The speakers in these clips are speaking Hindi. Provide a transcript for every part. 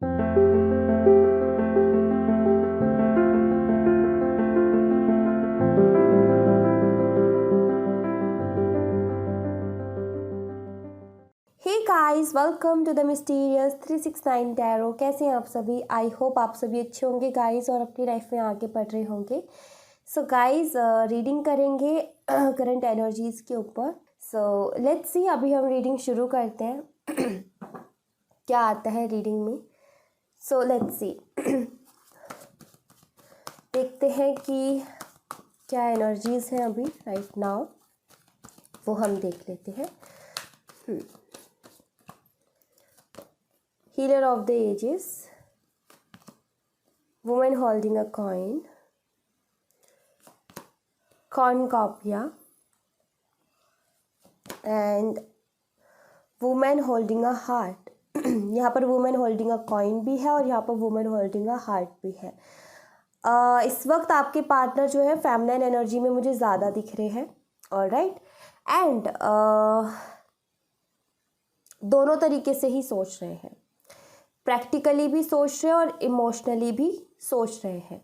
Hey guys, welcome to the mysterious 369 tarot. कैसे हैं आप सभी? आई होप आप सभी अच्छे होंगे गाइस और अपनी लाइफ में आगे बढ़ रहे होंगे। सो गाइस, रीडिंग करेंगे करंट एनर्जीज के ऊपर। सो लेट्स सी, अभी हम रीडिंग शुरू करते हैं। क्या आता है रीडिंग में? सो लेट्स सी, देखते हैं कि क्या एनर्जीज हैं अभी राइट नाउ, वो हम देख लेते हैं। Healer of the Ages, woman holding a coin, cornucopia, and woman holding a heart। यहाँ पर woman holding a coin भी है और यहाँ पर woman holding a heart भी है। इस वक्त आपके पार्टनर जो है फेमिनिन एनर्जी में मुझे ज़्यादा दिख रहे हैं, ऑलराइट। एंड दोनों तरीके से ही सोच रहे हैं, प्रैक्टिकली भी सोच रहे हैं और इमोशनली भी सोच रहे हैं।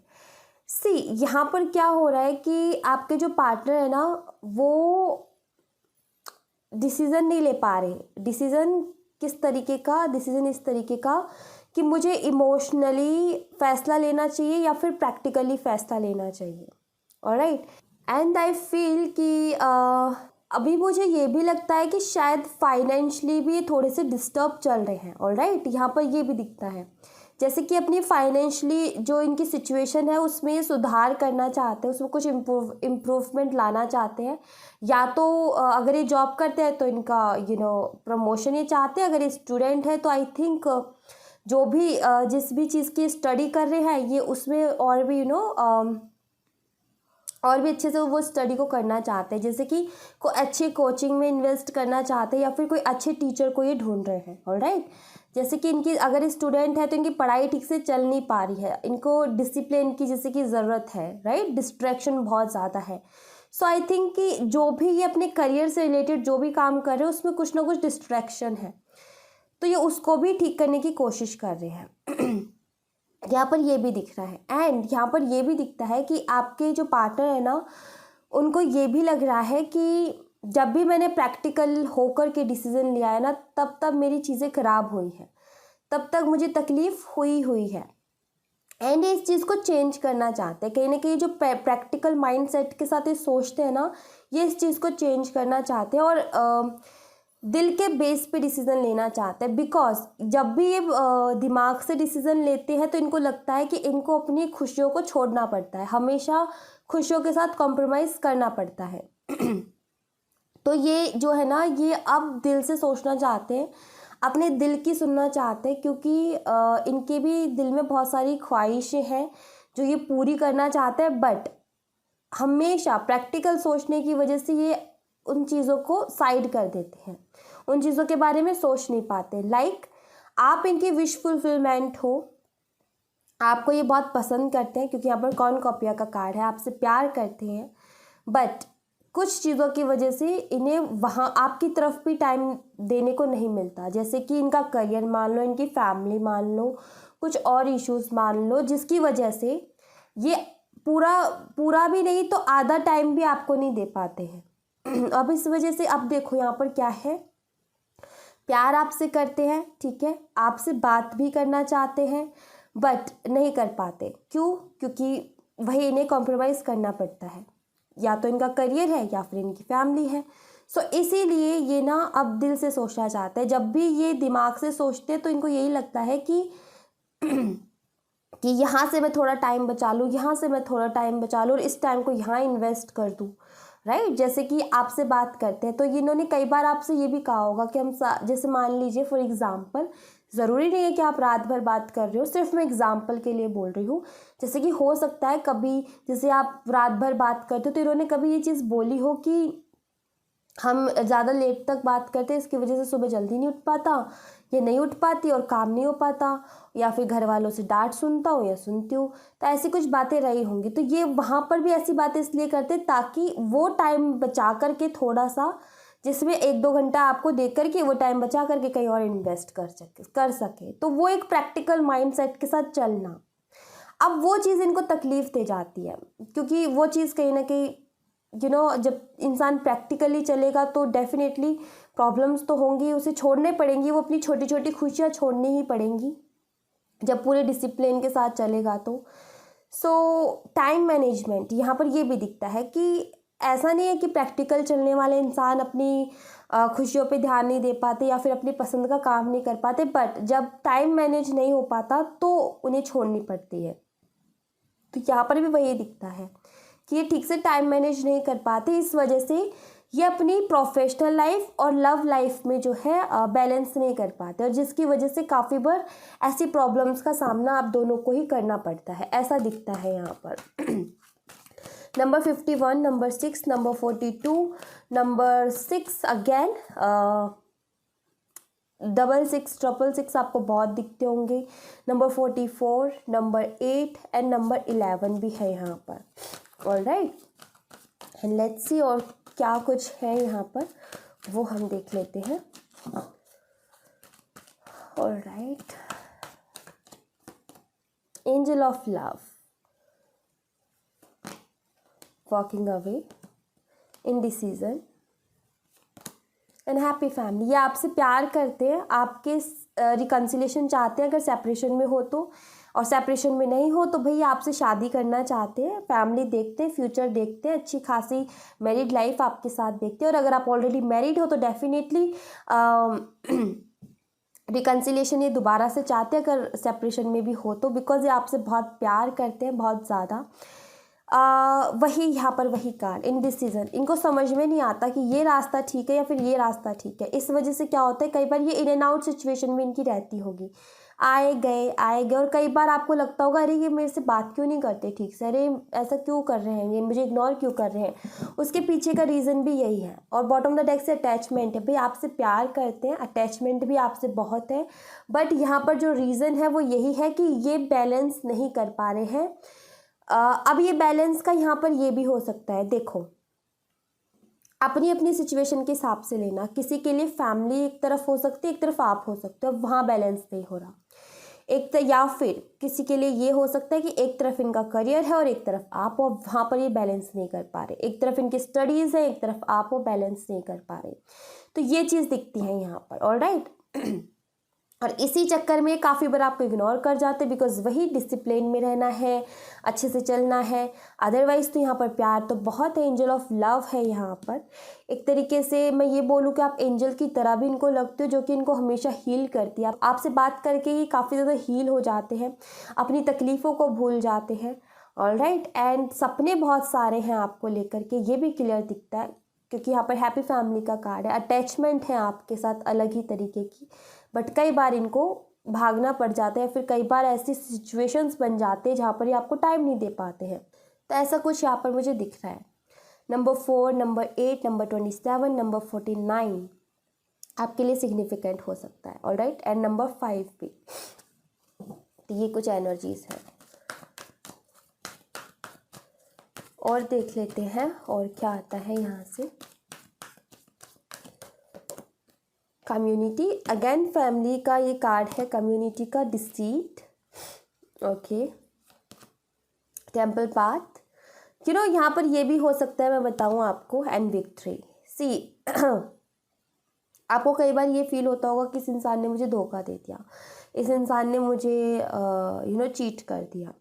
सी, यहाँ पर क्या हो रहा है कि आपके जो पार्टनर है ना, वो डिसीज़न नहीं ले पा रहे। डिसीज़न किस तरीके का? डिसीज़न इस तरीके का कि मुझे इमोशनली फ़ैसला लेना चाहिए या फिर प्रैक्टिकली फ़ैसला लेना चाहिए, ऑलराइट। एंड आई फील कि अभी मुझे ये भी लगता है कि शायद फाइनेंशियली भी ये थोड़े से डिस्टर्ब चल रहे हैं, ऑलराइट। यहाँ पर ये भी दिखता है जैसे कि अपनी फाइनेंशियली जो इनकी सिचुएशन है उसमें ये सुधार करना चाहते हैं, उसमें कुछ इम्प्रूवमेंट लाना चाहते हैं। या तो अगर ये जॉब करते हैं तो इनका प्रमोशन ये चाहते हैं। अगर ये स्टूडेंट है तो आई थिंक जो भी जिस भी चीज़ की स्टडी कर रहे हैं ये उसमें और भी और भी अच्छे से वो स्टडी को करना चाहते हैं, जैसे कि कोई अच्छे कोचिंग में इन्वेस्ट करना चाहते हैं या फिर कोई अच्छे टीचर को ये ढूंढ रहे हैं, ऑलराइट। जैसे कि इनकी अगर स्टूडेंट है तो इनकी पढ़ाई ठीक से चल नहीं पा रही है, इनको डिसिप्लिन की जैसे कि ज़रूरत है, राइट। डिस्ट्रैक्शन बहुत ज़्यादा है। सो आई थिंक कि जो भी ये अपने करियर से रिलेटेड जो भी काम कर रहे हैं उसमें कुछ ना कुछ डिस्ट्रैक्शन है, तो ये उसको भी ठीक करने की कोशिश कर रहे हैं। यहाँ पर ये भी दिख रहा है। एंड यहाँ पर ये भी दिखता है कि आपके जो पार्टनर है ना, उनको ये भी लग रहा है कि जब भी मैंने प्रैक्टिकल होकर के डिसीज़न लिया है ना, तब मेरी चीज़ें ख़राब हुई हैं, तब तक मुझे तकलीफ़ हुई है। एंड ये इस चीज़ को चेंज करना चाहते हैं। कहीं ना कहीं जो प्रैक्टिकल माइंडसेट के साथ ये सोचते हैं ना, ये इस चीज़ को चेंज करना चाहते हैं और दिल के बेस पे डिसीज़न लेना चाहते हैं। बिकॉज जब भी ये दिमाग से डिसीज़न लेते हैं तो इनको लगता है कि इनको अपनी खुशियों को छोड़ना पड़ता है, हमेशा खुशियों के साथ कॉम्प्रोमाइज़ करना पड़ता है। तो ये जो है ना, ये अब दिल से सोचना चाहते हैं, अपने दिल की सुनना चाहते हैं, क्योंकि इनके भी दिल में बहुत सारी ख्वाहिशें हैं जो ये पूरी करना चाहते हैं। बट हमेशा प्रैक्टिकल सोचने की वजह से ये उन चीज़ों को साइड कर देते हैं, उन चीज़ों के बारे में सोच नहीं पाते। लाइक आप इनकी विश फुलफिलमेंट हो, आपको ये बहुत पसंद करते हैं क्योंकि यहाँ पर कॉर्नुकॉपिया का कार्ड है, आपसे प्यार करते हैं। बट कुछ चीज़ों की वजह से इन्हें वहाँ आपकी तरफ भी टाइम देने को नहीं मिलता, जैसे कि इनका करियर मान लो, इनकी फैमिली मान लो, कुछ और इश्यूज मान लो, जिसकी वजह से ये पूरा भी नहीं तो आधा टाइम भी आपको नहीं दे पाते हैं। अब इस वजह से अब देखो यहाँ पर क्या है, प्यार आपसे करते हैं, ठीक है, आपसे बात भी करना चाहते हैं बट नहीं कर पाते। क्यों? क्योंकि वही इन्हें कॉम्प्रोमाइज़ करना पड़ता है, या तो इनका करियर है या फिर इनकी फैमिली है। सो इसीलिए ये ना अब दिल से सोचना चाहते हैं। जब भी ये दिमाग से सोचते हैं तो इनको यही लगता है कि यहाँ से मैं थोड़ा टाइम बचा लूँ, यहाँ से मैं थोड़ा टाइम बचा लूँ और इस टाइम को यहाँ इन्वेस्ट कर दूँ, राइट। जैसे कि आपसे बात करते हैं तो इन्होंने कई बार आपसे ये भी कहा होगा कि हम जैसे मान लीजिए फॉर एग्जांपल, ज़रूरी नहीं है कि आप रात भर बात कर रहे हो, सिर्फ मैं एग्जांपल के लिए बोल रही हूँ। जैसे कि हो सकता है कभी जैसे आप रात भर बात करते हो तो इन्होंने कभी ये चीज़ बोली हो कि हम ज़्यादा लेट तक बात करते हैं, इसकी वजह से सुबह जल्दी नहीं उठ पाता, ये नहीं उठ पाती और काम नहीं हो पाता, या फिर घर वालों से डांट सुनता हूँ या सुनती हूँ। तो ऐसी कुछ बातें रही होंगी। तो ये वहाँ पर भी ऐसी बातें इसलिए करते ताकि वो टाइम बचा करके थोड़ा सा, जिसमें 1-2 घंटा आपको देख कर के वो टाइम बचा करके कहीं और इन्वेस्ट कर सके। तो वो एक प्रैक्टिकल माइंडसेट के साथ चलना, अब वो चीज़ इनको तकलीफ़ दे जाती है, क्योंकि वो चीज़ कहीं ना कहीं जब इंसान प्रैक्टिकली चलेगा तो डेफिनेटली प्रॉब्लम्स तो होंगी, उसे छोड़ने पड़ेंगी, वो अपनी छोटी छोटी खुशियाँ छोड़नी ही पड़ेंगी जब पूरे डिसिप्लिन के साथ चलेगा तो। सो टाइम मैनेजमेंट यहाँ पर ये भी दिखता है कि ऐसा नहीं है कि प्रैक्टिकल चलने वाले इंसान अपनी खुशियों पे ध्यान नहीं दे पाते या फिर अपनी पसंद का काम नहीं कर पाते, बट जब टाइम मैनेज नहीं हो पाता तो उन्हें छोड़नी पड़ती है। तो यहाँ पर भी वही दिखता है कि ये ठीक से टाइम मैनेज नहीं कर पाते, इस वजह से ये अपनी प्रोफेशनल लाइफ और लव लाइफ में जो है बैलेंस नहीं कर पाते, और जिसकी वजह से काफ़ी बार ऐसी प्रॉब्लम्स का सामना आप दोनों को ही करना पड़ता है, ऐसा दिखता है यहाँ पर। Number 51, number 6, number 42, number 6 again 6666 आपको बहुत दिखते होंगे। नंबर 44, नंबर 8 एंड नंबर 11 भी है यहाँ पर। ऑलराइट, एंड लेट्स सी और क्या कुछ है यहाँ पर वो हम देख लेते हैं। Alright, angel of love, walking away, indecision and happy family. ये आपसे प्यार करते हैं, आपके रिकन्सिलेशन चाहते हैं अगर सेपरेशन में हो तो, और सेपरेशन में नहीं हो तो भाई आपसे शादी करना चाहते हैं, फैमिली देखते हैं, फ्यूचर देखते हैं, अच्छी खासी मैरिड लाइफ आपके साथ देखते हैं। और अगर आप ऑलरेडी मैरिड हो तो डेफिनेटली रिकन्सिलेशन ये दोबारा से चाहते हैं अगर सेपरेशन में भी हो तो, बिकॉज ये आपसे बहुत प्यार करते हैं, बहुत ज़्यादा। वही यहाँ पर वही कार्ड, इनडिसीजन, इनको समझ में नहीं आता कि ये रास्ता ठीक है या फिर ये रास्ता ठीक है। इस वजह से क्या होता है, कई बार ये इन एंड आउट सिचुएशन में इनकी रहती होगी, आए गए और कई बार आपको लगता होगा अरे ये मेरे से बात क्यों नहीं करते ठीक से, अरे ऐसा क्यों कर रहे हैं, ये मुझे इग्नोर क्यों कर रहे हैं। उसके पीछे का रीज़न भी यही है। और बॉटम ऑफ द डेक से अटैचमेंट है, भाई आपसे प्यार करते हैं, अटैचमेंट भी आपसे बहुत है, बट यहाँ पर जो रीज़न है वो यही है कि ये बैलेंस नहीं कर पा रहे हैं। अब ये बैलेंस का यहाँ पर ये भी हो सकता है, देखो अपनी अपनी सिचुएशन के हिसाब से लेना, किसी के लिए फैमिली एक तरफ हो सकती है, एक तरफ आप हो सकते हो, वहाँ बैलेंस नहीं हो रहा। या फिर किसी के लिए ये हो सकता है कि एक तरफ इनका करियर है और एक तरफ आप हो, वहाँ पर ये बैलेंस नहीं कर पा रहे। एक तरफ इनकी स्टडीज़ है, एक तरफ आप हो, बैलेंस नहीं कर पा रहे। तो ये चीज़ दिखती है यहाँ पर। ऑलराइट, और इसी चक्कर में काफ़ी बार आपको इग्नोर कर जाते, बिकॉज वही डिसिप्लिन में रहना है, अच्छे से चलना है। अदरवाइज़ तो यहाँ पर प्यार तो बहुत है, एंजल ऑफ लव है यहाँ पर। एक तरीके से मैं ये बोलूँ कि आप एंजल की तरह भी इनको लगते हो, जो कि इनको हमेशा हील करती है। आपसे बात करके ये काफ़ी ज़्यादा हील हो जाते हैं, अपनी तकलीफ़ों को भूल जाते हैं। ऑलराइट, एंड सपने बहुत सारे हैं आपको लेकर के, ये भी क्लियर दिखता है, क्योंकि यहाँ पर हैप्पी फैमिली का कार्ड है। अटैचमेंट है आपके साथ अलग ही तरीके की, बट कई बार इनको भागना पड़ जाता है, फिर कई बार ऐसी सिचुएशंस बन जाते हैं जहाँ पर ये आपको टाइम नहीं दे पाते हैं। तो ऐसा कुछ यहाँ पर मुझे दिख रहा है। नंबर 4, नंबर 8, नंबर 27, नंबर 49 आपके लिए सिग्निफिकेंट हो सकता है। ऑलराइट, एंड नंबर 5 भी। तो ये कुछ एनर्जीज है, और देख लेते हैं और क्या आता है यहाँ से। कम्युनिटी, अगेन फैमिली का ये कार्ड है, कम्युनिटी का डिसीट। ओके, टेम्पल पाथ, यहाँ पर ये भी हो सकता है, मैं बताऊँ आपको, एंड विक्ट्री। सी आपको कई बार ये फील होता होगा कि इस इंसान ने मुझे धोखा दे दिया, इस इंसान ने मुझे चीट कर दिया,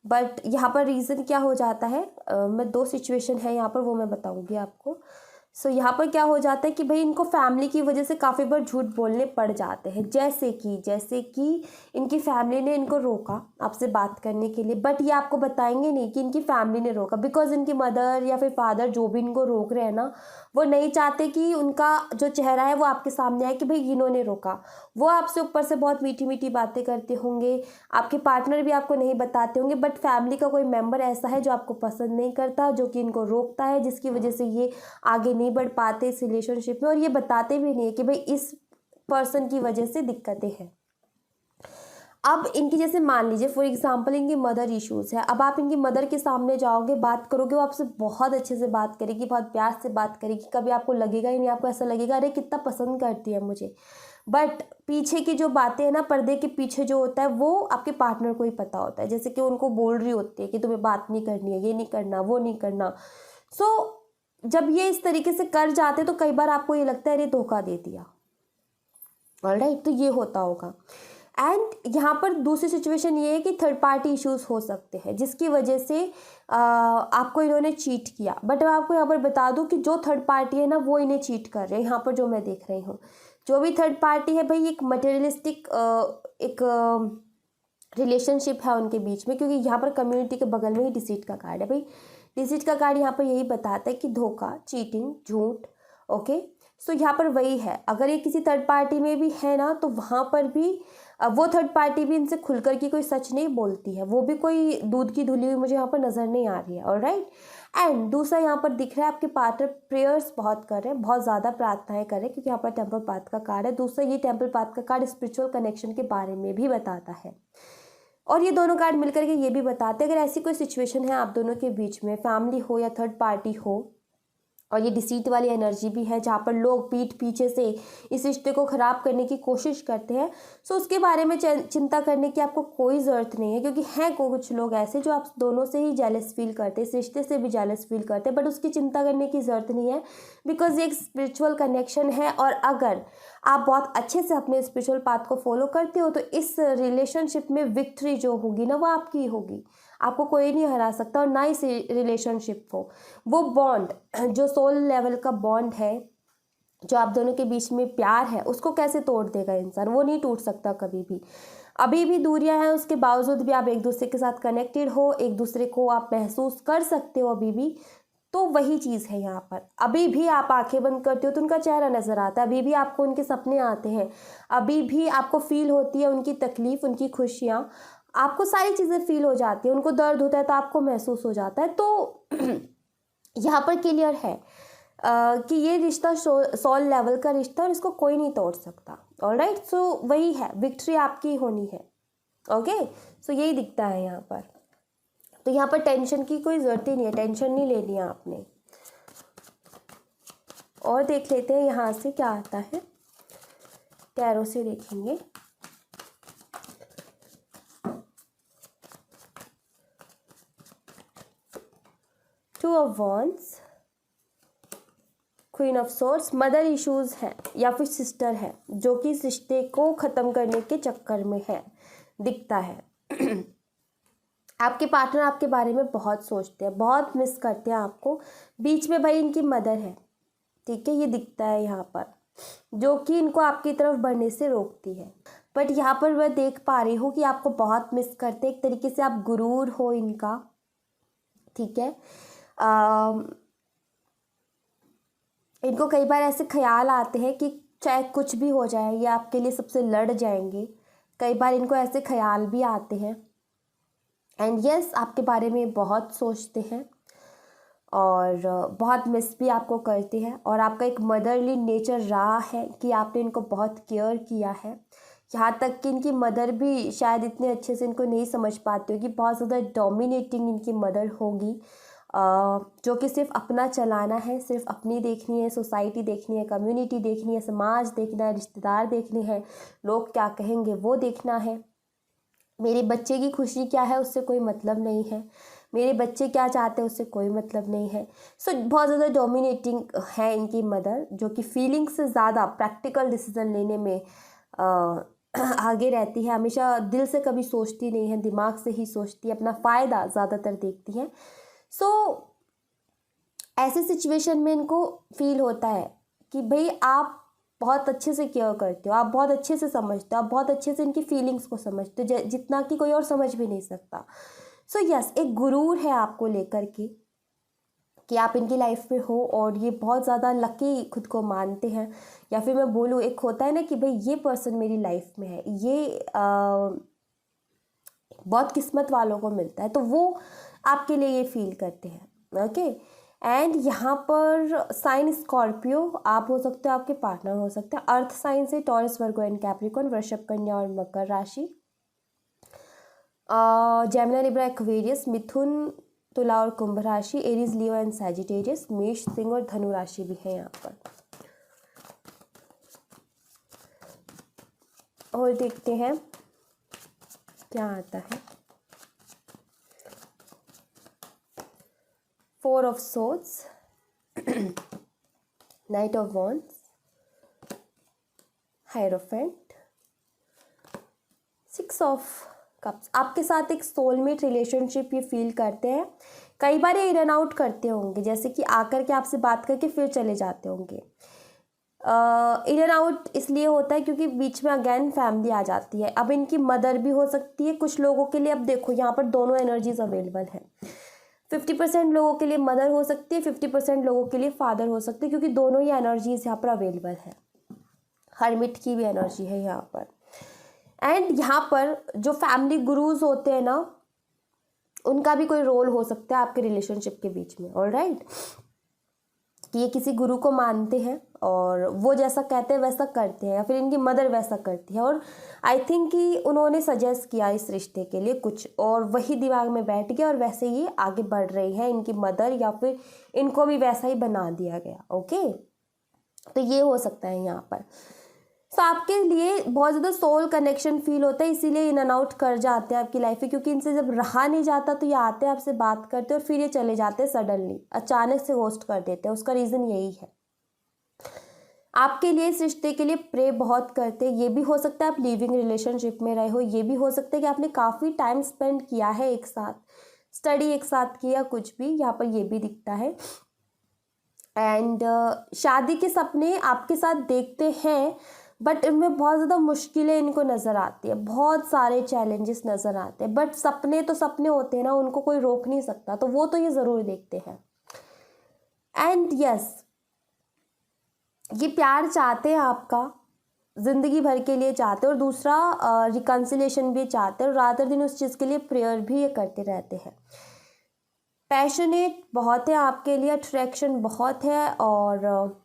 बट यहाँ पर रीज़न क्या हो जाता है, मैं 2 सिचुएशन है यहाँ पर, वो मैं बताऊँगी आपको। सो यहाँ पर क्या हो जाता है कि भाई इनको फैमिली की वजह से काफ़ी बार झूठ बोलने पड़ जाते हैं। जैसे कि इनकी फैमिली ने इनको रोका आपसे बात करने के लिए, बट ये आपको बताएंगे नहीं कि इनकी फैमिली ने रोका, बिकॉज इनकी मदर या फिर फादर जो भी इनको रोक रहे हैं ना, वो नहीं चाहते कि उनका जो चेहरा है वो आपके सामने आए कि भाई इन्होंने रोका। वो आपसे ऊपर से बहुत मीठी मीठी बातें करते होंगे, आपके पार्टनर भी आपको नहीं बताते होंगे, बट फैमिली का कोई मेम्बर ऐसा है जो आपको पसंद नहीं करता, जो कि इनको रोकता है, जिसकी वजह से ये आगे नहीं बढ़ पाते इस रिलेशनशिप में, और ये बताते भी नहीं है कि भाई इस पर्सन की वजह से दिक्कतें हैं। अब इनकी जैसे मान लीजिए फॉर एग्जांपल इनकी मदर इश्यूज़ है, अब आप इनकी मदर के सामने जाओगे, बात करोगे, वो आपसे बहुत अच्छे से बात करेगी, बहुत प्यार से बात करेगी, कभी आपको लगेगा ही नहीं, आपको ऐसा लगेगा अरे कितना पसंद करती है मुझे। बट पीछे की जो बातें हैं ना, पर्दे के पीछे जो होता है वो आपके पार्टनर को ही पता होता है। जैसे कि उनको बोल रही होती है कि तुम्हें बात नहीं करनी है, ये नहीं करना, वो नहीं करना। सो जब ये इस तरीके से कर जाते तो कई बार आपको ये लगता है अरे धोखा दे दिया। ऑलराइट, तो ये होता होगा। एंड यहाँ पर दूसरी सिचुएशन ये है कि थर्ड पार्टी इश्यूज हो सकते हैं जिसकी वजह से आपको इन्होंने चीट किया। बट मैं आपको यहाँ पर बता दूँ कि जो थर्ड पार्टी है ना वो इन्हें चीट कर रहे हैं। यहाँ पर जो मैं देख रही हूँ, जो भी थर्ड पार्टी है भाई, एक मटेरियलिस्टिक एक रिलेशनशिप है उनके बीच में, क्योंकि यहाँ पर कम्युनिटी के बगल में ही डिसीट का कार्ड है भाई। डिसीट का कार्ड यहाँ पर यही बताता है कि धोखा, चीटिंग, झूठ। ओके, सो यहाँ पर वही है। अगर ये किसी थर्ड पार्टी में भी है ना तो वहाँ पर भी वो थर्ड पार्टी भी इनसे खुलकर की कोई सच नहीं बोलती है, वो भी कोई दूध की धुली हुई मुझे यहाँ पर नज़र नहीं आ रही है। ऑलराइट, एंड दूसरा यहाँ पर दिख रहा है आपके पार्टनर प्रेयर्स बहुत कर रहे हैं, बहुत ज़्यादा प्रार्थनाएं कर रहे हैं, क्योंकि यहाँ पर टेम्पल पाथ का कार्ड है। दूसरा ये टेम्पल पाथ का कार्ड स्पिरिचुअल कनेक्शन के बारे में भी बताता है। और ये दोनों कार्ड मिलकर के ये भी बताते हैं अगर ऐसी कोई सिचुएशन है आप दोनों के बीच में, फैमिली हो या थर्ड पार्टी हो, और ये डिसीट वाली एनर्जी भी है जहाँ पर लोग पीठ पीछे से इस रिश्ते को ख़राब करने की कोशिश करते हैं, सो उसके बारे में चिंता करने की आपको कोई ज़रूरत नहीं है। क्योंकि हैं कुछ लोग ऐसे जो आप दोनों से ही जेलस फील करते हैं, इस रिश्ते से भी जेलस फील करते हैं, बट उसकी चिंता करने की ज़रूरत नहीं है, बिकॉज ये एक स्पिरिचुअल कनेक्शन है। और अगर आप बहुत अच्छे से अपने स्पिरिचुअल पाथ को फॉलो करते हो तो इस रिलेशनशिप में विक्ट्री जो होगी ना वो आपकी होगी, आपको कोई नहीं हरा सकता। और ना इस रिलेशनशिप को, वो बॉन्ड जो सोल लेवल का बॉन्ड है, जो आप दोनों के बीच में प्यार है, उसको कैसे तोड़ देगा इंसान, वो नहीं टूट सकता कभी भी। अभी भी दूरियां हैं, उसके बावजूद भी आप एक दूसरे के साथ कनेक्टेड हो, एक दूसरे को आप महसूस कर सकते हो अभी भी। तो वही चीज़ है यहाँ पर। अभी भी आप आंखें बंद करते हो तो उनका चेहरा नज़र आता है, अभी भी आपको उनके सपने आते हैं, अभी भी आपको फील होती है उनकी तकलीफ़, उनकी खुशियाँ, आपको सारी चीज़ें फील हो जाती है। उनको दर्द होता है तो आपको महसूस हो जाता है। तो यहाँ पर क्लियर है कि ये रिश्ता सोल लेवल का रिश्ता और इसको कोई नहीं तोड़ सकता। ऑलराइट, सो वही है, विक्ट्री आपकी होनी है। ओके, सो यही दिखता है यहाँ पर। तो यहाँ पर टेंशन की कोई ज़रूरत ही नहीं है, टेंशन नहीं लेनी है आपने। और देख लेते हैं यहाँ से क्या आता है, टैरो से देखेंगे। Two of wands, queen of swords, mother issues हैं या फिर सिस्टर है जो कि इस रिश्ते को ख़त्म करने के चक्कर में है, दिखता है। आपके पार्टनर आपके बारे में बहुत सोचते हैं, बहुत मिस करते हैं आपको। बीच में भाई इनकी मदर है, ठीक है, ये दिखता है यहाँ पर, जो कि इनको आपकी तरफ बढ़ने से रोकती है। बट यहाँ पर मैं देख पा रही हूँ कि आपको बहुत मिस करते हैं, एक तरीके से आप गुरूर हो इनका, ठीक है। इनको कई बार ऐसे ख्याल आते हैं कि चाहे कुछ भी हो जाए ये आपके लिए सबसे लड़ जाएंगे, कई बार इनको ऐसे ख्याल भी आते हैं। एंड यस, आपके बारे में बहुत सोचते हैं और बहुत मिस भी आपको करते हैं। और आपका एक मदरली नेचर रहा है कि आपने इनको बहुत केयर किया है, यहाँ तक कि इनकी मदर भी शायद इतने अच्छे से इनको नहीं समझ पाती होगी, बहुत ज़्यादा डोमिनेटिंग इनकी मदर होगी, जो कि सिर्फ अपना चलाना है, सिर्फ अपनी देखनी है, सोसाइटी देखनी है, कम्युनिटी देखनी है, समाज देखना है, रिश्तेदार देखने हैं, लोग क्या कहेंगे वो देखना है। मेरे बच्चे की खुशी क्या है उससे कोई मतलब नहीं है, मेरे बच्चे क्या चाहते हैं उससे कोई मतलब नहीं है। सो बहुत ज़्यादा डोमिनेटिंग है इनकी मदर, जो कि फीलिंग्स से ज़्यादा प्रैक्टिकल डिसीजन लेने में आगे रहती है, हमेशा दिल से कभी सोचती नहीं है, दिमाग से ही सोचती है, अपना फ़ायदा ज़्यादातर देखती है। सो ऐसे सिचुएशन में इनको फील होता है कि भाई आप बहुत अच्छे से केयर करते हो, आप बहुत अच्छे से समझते हो, आप बहुत अच्छे से इनकी फीलिंग्स को समझते हो, जितना कि कोई और समझ भी नहीं सकता। सो यस, एक गुरूर है आपको लेकर के कि आप इनकी लाइफ में हो, और ये बहुत ज़्यादा लकी खुद को मानते हैं, या फिर मैं बोलूँ एक होता है ना कि भाई ये पर्सन मेरी लाइफ में है, ये बहुत किस्मत वालों को मिलता है, तो वो आपके लिए ये फील करते हैं। ओके, एंड यहाँ पर साइन स्कॉर्पियो आप हो सकते हो, आपके पार्टनर हो सकते हैं। अर्थ साइन से टॉरस, वर्गो एंड कैप्रिकॉर्न, वृषभ, कन्या और मकर राशि। जेमिनी, लिब्रा, एक्वेरियस, मिथुन, तुला और कुंभ राशि, एरीज, लियो एंड सैजिटेरियस, मेष, सिंह और धनु राशि भी है यहाँ पर। और देखते हैं क्या आता है। 4 of swords, night of wands, hierophant, 6 of cups. आपके साथ एक सोलमेट रिलेशनशिप ये फील करते हैं। कई बार ये इन एंड आउट करते होंगे, जैसे कि आकर के आपसे बात करके फिर चले जाते होंगे। इन एंड आउट इसलिए होता है क्योंकि बीच में अगेन फैमिली आ जाती है। अब इनकी मदर भी हो सकती है कुछ लोगों के लिए। अब देखो यहाँ पर दोनों एनर्जीज अवेलेबल है। 50% लोगों के लिए मदर हो सकती है, 50% लोगों के लिए फादर हो सकते हैं, क्योंकि दोनों ही एनर्जीज यहाँ पर अवेलेबल है। हर्मिट की भी एनर्जी है यहाँ पर। एंड यहाँ पर जो फैमिली गुरुज होते हैं ना, उनका भी कोई रोल हो सकता है आपके रिलेशनशिप के बीच में। ऑलराइट, कि ये किसी गुरु को मानते हैं और वो जैसा कहते हैं वैसा करते हैं, या फिर इनकी मदर वैसा करती है, और आई थिंक कि उन्होंने सजेस्ट किया इस रिश्ते के लिए कुछ, और वही दिमाग में बैठ गया और वैसे ही आगे बढ़ रही है इनकी मदर, या फिर इनको भी वैसा ही बना दिया गया। ओके, तो ये हो सकता है यहाँ पर। तो आपके लिए बहुत ज़्यादा सोल कनेक्शन फील होता है, इसीलिए इन एंड आउट कर जाते हैं आपकी लाइफ में, क्योंकि इनसे जब रहा नहीं जाता तो ये आते हैं, आपसे बात करते हैं और फिर ये चले जाते हैं सडनली, अचानक से होस्ट कर देते हैं। उसका रीज़न यही है। आपके लिए इस रिश्ते के लिए प्रे बहुत करते हैं। ये भी हो सकता है आप लिविंग रिलेशनशिप में रहे हो, ये भी हो सकता है कि आपने काफ़ी टाइम स्पेंड किया है एक साथ, स्टडी एक साथ किया, कुछ भी यहाँ पर ये भी दिखता है। एंड शादी के सपने आपके साथ देखते हैं, बट इनमें बहुत ज़्यादा मुश्किलें इनको नज़र आती है, बहुत सारे चैलेंजेस नज़र आते हैं। बट सपने तो सपने होते हैं ना, उनको कोई रोक नहीं सकता, तो वो तो ये ज़रूर देखते हैं। एंड यस, ये प्यार चाहते हैं आपका, ज़िंदगी भर के लिए चाहते हैं, और दूसरा रिकन्सिलेशन भी चाहते हैं, और रात दिन उस चीज़ के लिए प्रेयर भी ये करते रहते हैं। पैशनेट बहुत है आपके लिए, अट्रैक्शन बहुत है, और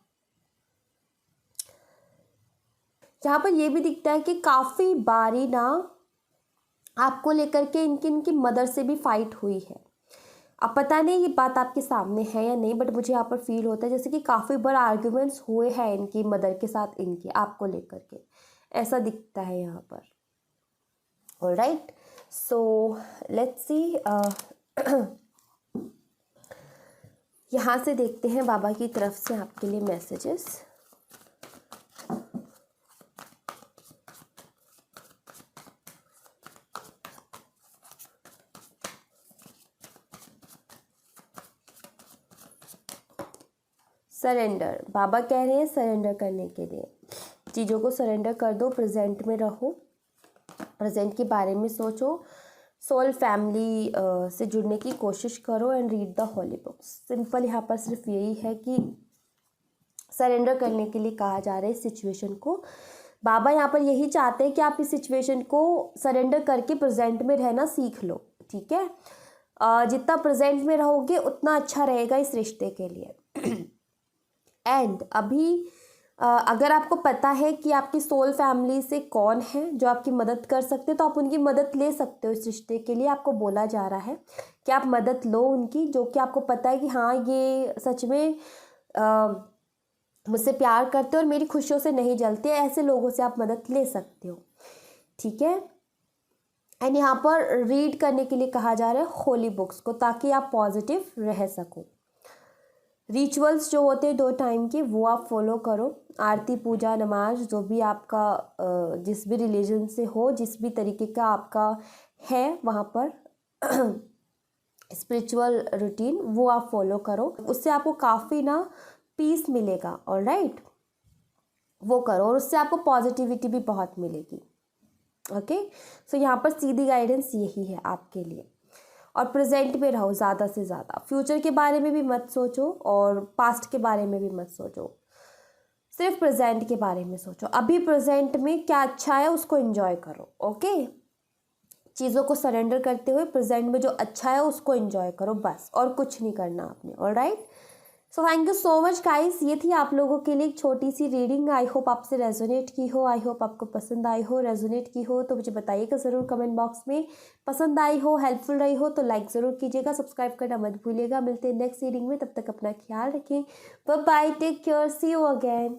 यहाँ पर ये भी दिखता है कि काफ़ी बारी ना आपको लेकर के इनकी मदर से भी फाइट हुई है। अब पता नहीं ये बात आपके सामने है या नहीं, बट मुझे यहाँ पर फील होता है जैसे कि काफ़ी बार आर्ग्यूमेंट्स हुए हैं इनकी मदर के साथ, इनके आपको लेकर के, ऐसा दिखता है यहाँ पर। ऑलराइट, सो लेट्स सी, यहाँ से देखते हैं बाबा की तरफ से आपके लिए मैसेजेस। सरेंडर, बाबा कह रहे हैं सरेंडर करने के लिए, चीज़ों को सरेंडर कर दो, प्रेजेंट में रहो, प्रेजेंट के बारे में सोचो, सोल फैमिली से जुड़ने की कोशिश करो, and read the holy books. Simple यहाँ पर सिर्फ यही है कि सरेंडर करने के लिए कहा जा रहा है इस सिचुएशन को। बाबा यहाँ पर यही चाहते हैं कि आप इस सिचुएशन को सरेंडर करके प्रेजेंट में रहना सीख लो। ठीक है, जितना प्रेजेंट में रहोगे उतना अच्छा रहेगा इस रिश्ते के लिए। एंड अभी अगर आपको पता है कि आपकी सोल फैमिली से कौन है जो आपकी मदद कर सकते हैं, तो आप उनकी मदद ले सकते हो इस रिश्ते के लिए। आपको बोला जा रहा है कि आप मदद लो उनकी, जो कि आपको पता है कि हाँ ये सच में मुझसे प्यार करते और मेरी खुशियों से नहीं जलते, ऐसे लोगों से आप मदद ले सकते हो। ठीक है, एंड यहाँ पर रीड करने के लिए कहा जा रहा है होली बुक्स को, ताकि आप पॉजिटिव रह सको। रिचुअल्स जो होते हैं 2 टाइम के, वो आप फॉलो करो। आरती, पूजा, नमाज, जो भी आपका जिस भी रिलीजन से हो, जिस भी तरीके का आपका है वहाँ पर स्पिरिचुअल रूटीन, वो आप फॉलो करो। उससे आपको काफ़ी ना पीस मिलेगा। ऑलराइट, वो करो, और उससे आपको पॉजिटिविटी भी बहुत मिलेगी। ओके, सो यहाँ पर सीधी गाइडेंस यही है आपके लिए। और प्रेजेंट में रहो ज़्यादा से ज़्यादा, फ्यूचर के बारे में भी मत सोचो और पास्ट के बारे में भी मत सोचो, सिर्फ प्रेजेंट के बारे में सोचो। अभी प्रेजेंट में क्या अच्छा है उसको एंजॉय करो। ओके, चीज़ों को सरेंडर करते हुए प्रेजेंट में जो अच्छा है उसको एंजॉय करो बस, और कुछ नहीं करना आपने। Alright, so thank you so much guys, ये थी आप लोगों के लिए एक छोटी सी रीडिंग। आई होप आपसे रेजोनेट की हो, आई होप आपको पसंद आई हो। रेजोनेट की हो तो मुझे बताइएगा ज़रूर कमेंट बॉक्स में। पसंद आई हो, हेल्पफुल रही हो तो लाइक ज़रूर कीजिएगा, सब्सक्राइब करना मत भूलिएगा। मिलते हैं नेक्स्ट रीडिंग में, तब तक अपना ख्याल रखें। Bye bye, take care, see you again.